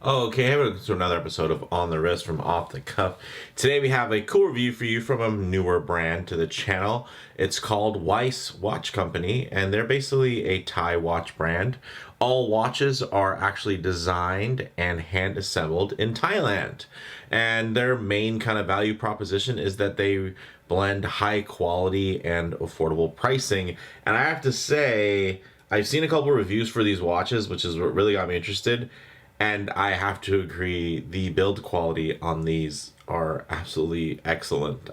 Oh, okay, welcome to another episode of On the Wrist from Off the Cuff. Today we have a cool review for you from a newer brand to the channel. It's called Wise Watch Company, and they're basically a Thai watch brand. All watches are actually designed and hand assembled in Thailand. And their main kind of value proposition is that they blend high quality and affordable pricing. And I have to say, I've seen a couple reviews for these watches, which is what really got me interested. And I have to agree, the build quality on these are absolutely excellent.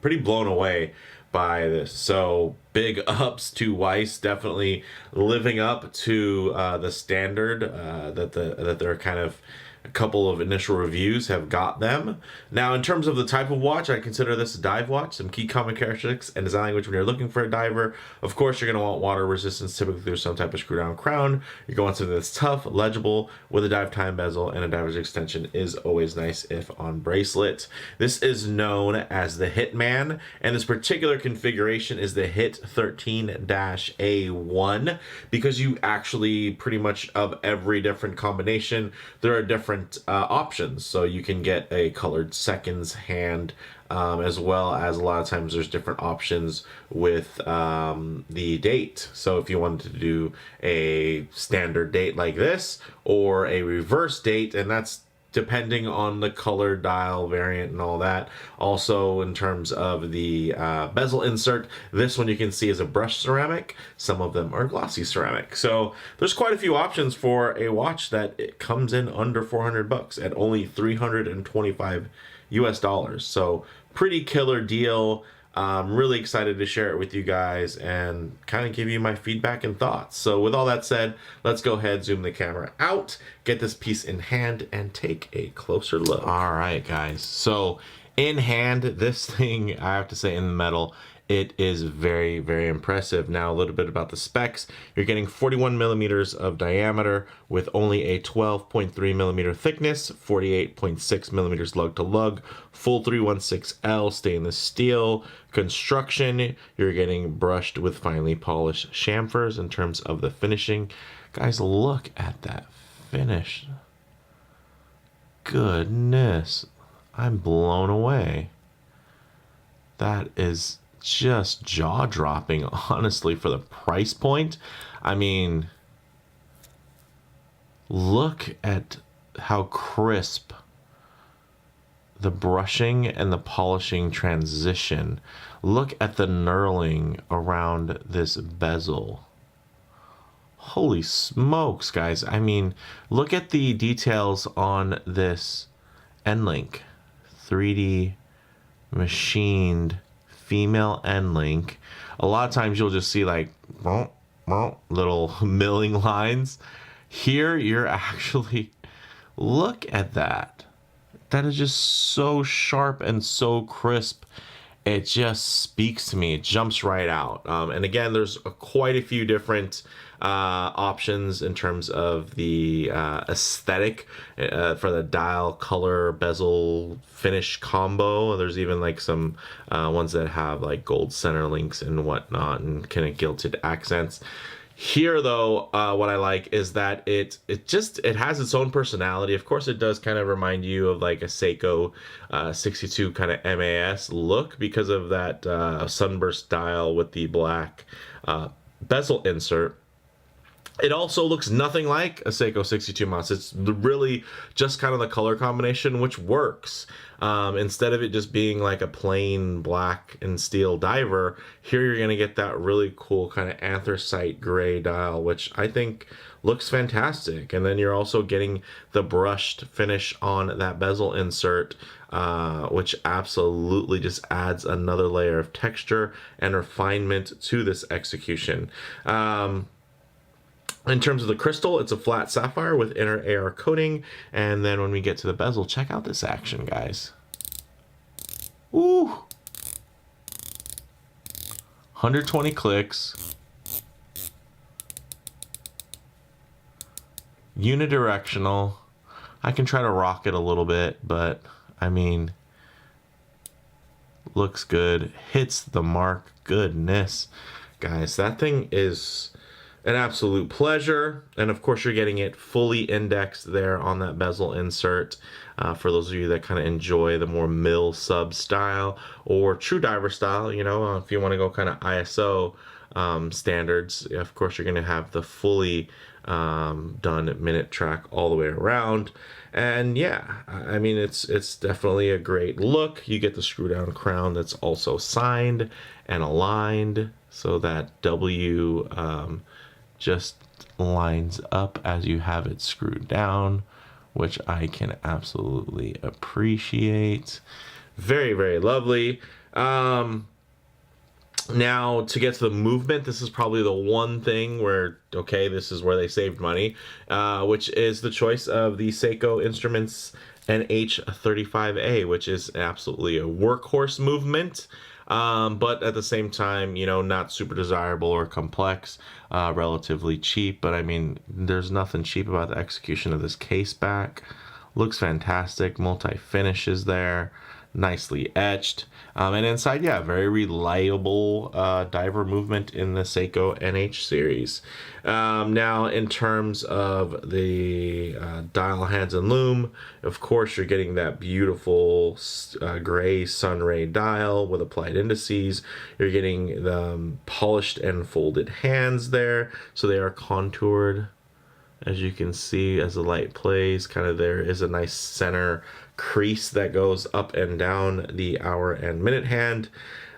Pretty blown away by this. So big ups to Weiss, definitely living up to the standard that they're kind of a couple of initial reviews have got them. Now, in terms of the type of watch, I consider this a dive watch. Some key common characteristics and design language when you're looking for a diver. Of course, you're going to want water resistance, typically through some type of screw down crown. You're going something that's tough, legible, with a dive time bezel, and a diver's extension is always nice if on bracelet. This is known as the Hitman, and this particular configuration is the Hit 13-A1 because you actually pretty much of every different combination, there are different options. So you can get a colored seconds hand, as well as a lot of times there's different options with the date. So if you wanted to do a standard date like this or a reverse date, and that's depending on the color dial variant and all that. Also, in terms of the bezel insert, this one you can see is a brushed ceramic. Some of them are glossy ceramic. So there's quite a few options for a watch that it comes in under 400 bucks at only 325 US dollars. So pretty killer deal. I'm really excited to share it with you guys and kind of give you my feedback and thoughts. So with all that said, let's go ahead, zoom the camera out, get this piece in hand, and take a closer look. All right, guys. So in hand, this thing, I have to say, in the metal, it is very, very impressive. Now, a little bit about the specs. You're getting 41 millimeters of diameter with only a 12.3 millimeter thickness, 48.6 millimeters lug to lug, full 316L stainless steel. Construction, you're getting brushed with finely polished chamfers in terms of the finishing. Guys, look at that finish. Goodness, I'm blown away. That is just jaw-dropping, honestly, for the price point. I mean, look at how crisp the brushing and the polishing transition. Look at the knurling around this bezel. Holy smokes, guys. I mean, look at the details on this end link. 3D machined female end link. A lot of times you'll just see like little milling lines. Here you're actually, look at that. That is just so sharp and so crisp. It just speaks to me. It jumps right out. And again, there's quite a few different options in terms of the aesthetic for the dial, color, bezel, finish combo. There's even like some ones that have like gold center links and whatnot and kind of gilded accents. Here, though, what I like is that it has its own personality. Of course, it does kind of remind you of like a Seiko 62 kind of MAS look because of that sunburst dial with the black bezel insert. It also looks nothing like a Seiko 62 mouse. It's really just kind of the color combination, which works. Instead of it just being like a plain black and steel diver, here you're going to get that really cool kind of anthracite gray dial, which I think looks fantastic. And then you're also getting the brushed finish on that bezel insert, which absolutely just adds another layer of texture and refinement to this execution. In terms of the crystal, it's a flat sapphire with inner AR coating. And then when we get to the bezel, check out this action, guys. Ooh. 120 clicks. Unidirectional. I can try to rock it a little bit, but I mean, looks good. Hits the mark. Goodness. Guys, that thing is... an absolute pleasure. And of course, you're getting it fully indexed there on that bezel insert. For those of you that kind of enjoy the more mill sub style or true diver style, if you want to go kind of ISO standards, of course, you're going to have the fully done minute track all the way around. And yeah, I mean, it's definitely a great look. You get the screw down crown that's also signed and aligned, so that W just lines up as you have it screwed down, which I can absolutely appreciate. Very, very lovely. Now, to get to the movement, this is probably the one thing where, okay, this is where they saved money, which is the choice of the Seiko Instruments NH35A, which is absolutely a workhorse movement, but at the same time, not super desirable or complex, relatively cheap. But I mean, there's nothing cheap about the execution of this case back. Looks fantastic, multi-finishes there. Nicely etched, and inside, yeah, very reliable diver movement in the Seiko NH series. Now, in terms of the dial, hands, and loom, of course, you're getting that beautiful gray sunray dial with applied indices. You're getting the polished and folded hands there, so they are contoured. As you can see, as the light plays, kind of there is a nice center crease that goes up and down the hour and minute hand.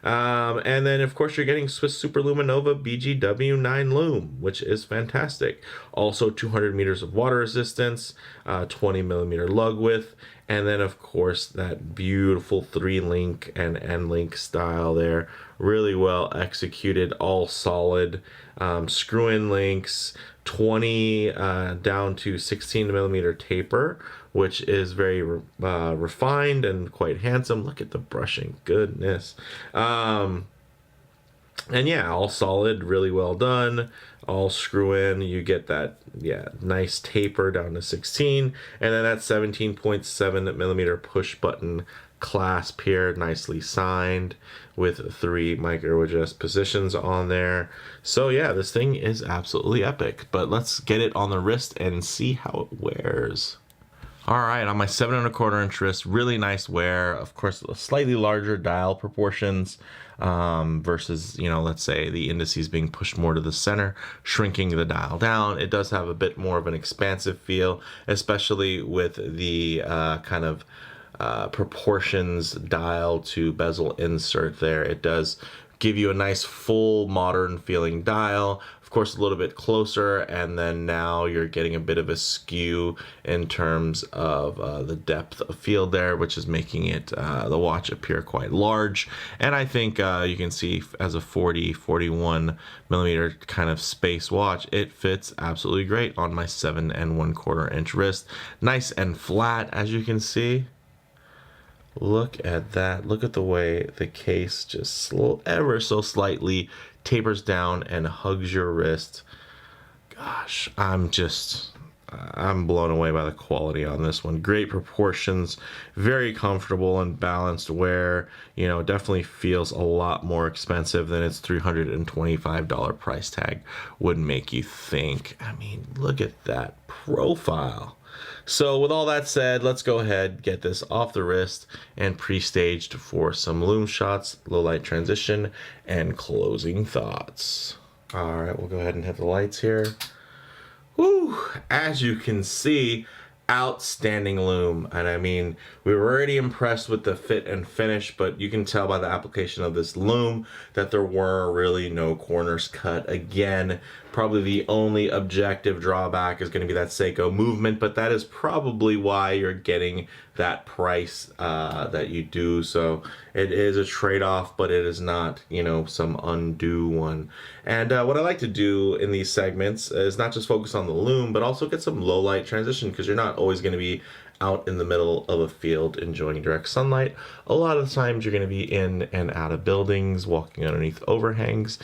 And then, of course, you're getting Swiss Superluminova BGW9 Loom, which is fantastic. Also, 200 meters of water resistance, 20 millimeter lug width, and then, of course, that beautiful 3-link and N-link style there. Really well executed, all solid. Screw-in links, 20 down to 16 millimeter taper, which is very refined and quite handsome. Look at the brushing, goodness. And yeah, all solid, really well done. All screw in, you get that, yeah, nice taper down to 16, and then that 17.7 millimeter push button clasp here, nicely signed with 3 micro adjust positions on there. So yeah, this thing is absolutely epic. But let's get it on the wrist and see how it wears. All right, on my 7 1/4 inch wrist, really nice wear. Of course, slightly larger dial proportions versus, let's say the indices being pushed more to the center, shrinking the dial down. It does have a bit more of an expansive feel, especially with the kind of proportions dial to bezel insert there. It does give you a nice full modern feeling dial, of course a little bit closer, and then now you're getting a bit of a skew in terms of the depth of field there, which is making it the watch appear quite large. And I think you can see as a 41 millimeter kind of space watch, it fits absolutely great on my 7 1/4 inch wrist. Nice and flat, as you can see. Look at that. Look at the way the case just ever so slightly tapers down and hugs your wrist. Gosh, I'm blown away by the quality on this one. Great proportions, very comfortable and balanced wear. Definitely feels a lot more expensive than its $325 price tag would make you think. I mean, look at that profile. So with all that said, let's go ahead, get this off the wrist and pre-staged for some loom shots, low light transition, and closing thoughts. All right, we'll go ahead and hit the lights here. Woo! As you can see, outstanding loom. And I mean, we were already impressed with the fit and finish, but you can tell by the application of this loom that there were really no corners cut. Again, probably the only objective drawback is going to be that Seiko movement, but that is probably why you're getting that price that you do. So it is a trade-off, but it is not, some undue one. And what I like to do in these segments is not just focus on the loom, but also get some low light transition, because you're not always going to be out in the middle of a field enjoying direct sunlight. A lot of the times you're going to be in and out of buildings, walking underneath overhangs,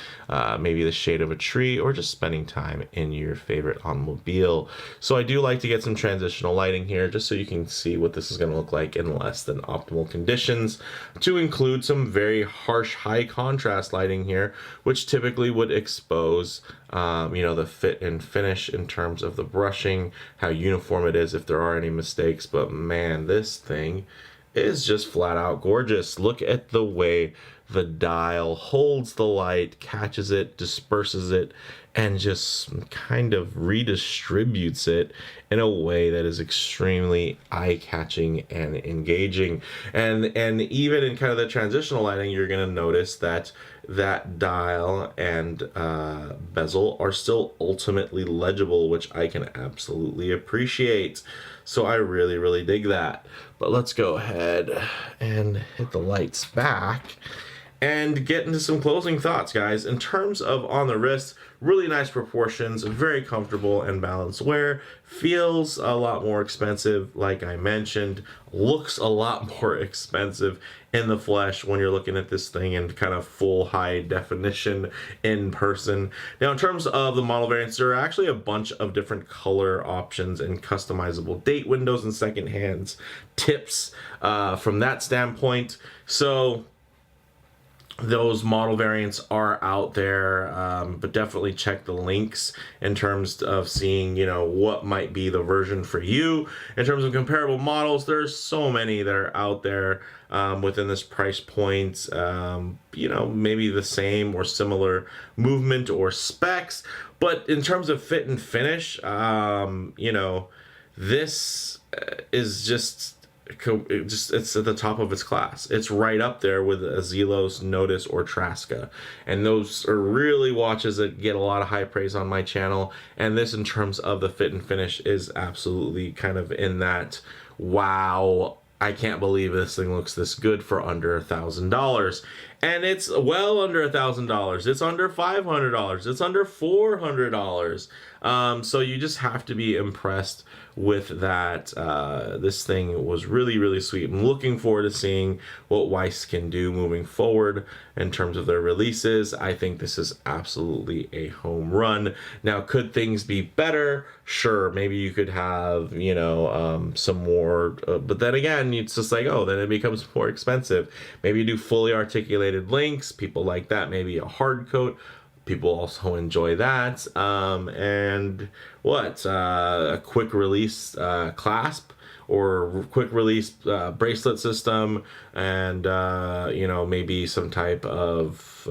maybe the shade of a tree, or just spending time in your favorite automobile. So I do like to get some transitional lighting here just so you can see what this is going to look like in less than optimal conditions, to include some very harsh high contrast lighting here, which typically would expose the fit and finish in terms of the brushing, how uniform it is if there are any mistakes. But man, this thing is just flat out gorgeous. Look at the way the dial holds the light, catches it, disperses it, and just kind of redistributes it in a way that is extremely eye-catching and engaging. And even in kind of the transitional lighting, you're going to notice that dial and bezel are still ultimately legible, which I can absolutely appreciate. So I really, really dig that. But let's go ahead and hit the lights back and get into some closing thoughts, guys. In terms of on the wrist, really nice proportions, very comfortable and balanced wear, feels a lot more expensive, like I mentioned, looks a lot more expensive in the flesh when you're looking at this thing in kind of full high definition in person. Now, in terms of the model variants, there are actually a bunch of different color options and customizable date windows and second hands tips from that standpoint. So those model variants are out there, but definitely check the links in terms of seeing, what might be the version for you. In terms of comparable models, there's so many that are out there within this price point, maybe the same or similar movement or specs. But in terms of fit and finish, this is it's at the top of its class. It's right up there with a Zelos, Notice, or Traska, and those are really watches that get a lot of high praise on my channel. And this, in terms of the fit and finish, is absolutely kind of in that wow, I can't believe this thing looks this good for under $1,000. And it's well under $1,000. It's under $500. It's under $400. So you just have to be impressed with that. This thing was really, really sweet. I'm looking forward to seeing what Wise can do moving forward in terms of their releases. I think this is absolutely a home run. Now, could things be better? Sure, maybe you could have, some more, but then again, it's just like, then it becomes more expensive. Maybe you do fully articulated links. People like that. Maybe a hard coat. People also enjoy that. And a quick release clasp or quick release bracelet system, and maybe some type of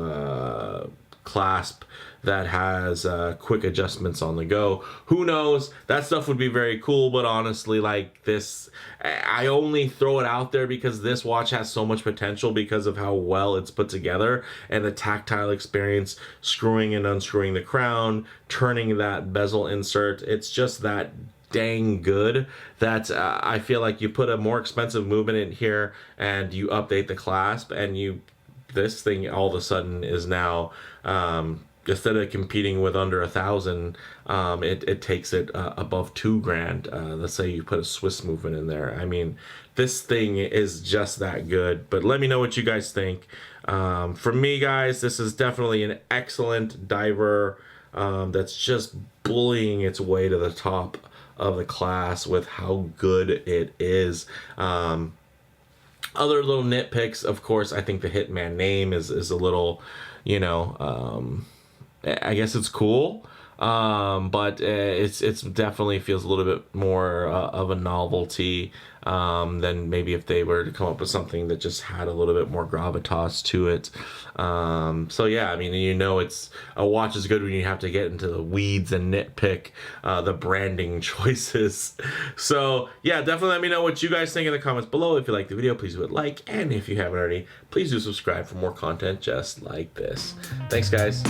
clasp that has quick adjustments on the go. Who knows? That stuff would be very cool, but honestly, like this, I only throw it out there because this watch has so much potential because of how well it's put together and the tactile experience, screwing and unscrewing the crown, turning that bezel insert. It's just that dang good that I feel like you put a more expensive movement in here and you update the clasp, and this thing all of a sudden is now instead of competing with under $1,000, it takes it above $2,000. Let's say you put a Swiss movement in there. I mean, this thing is just that good. But let me know what you guys think. For me, guys, this is definitely an excellent diver that's just bullying its way to the top of the class with how good it is. Other little nitpicks, of course, I think the Hitman name is a little, I guess it's cool, but it's definitely feels a little bit more of a novelty than maybe if they were to come up with something that just had a little bit more gravitas to it. So yeah, I mean, it's a watch is good when you have to get into the weeds and nitpick the branding choices. So yeah, definitely let me know what you guys think in the comments below. If you like the video, please do a like, and if you haven't already, please do subscribe for more content just like this. Thanks, guys.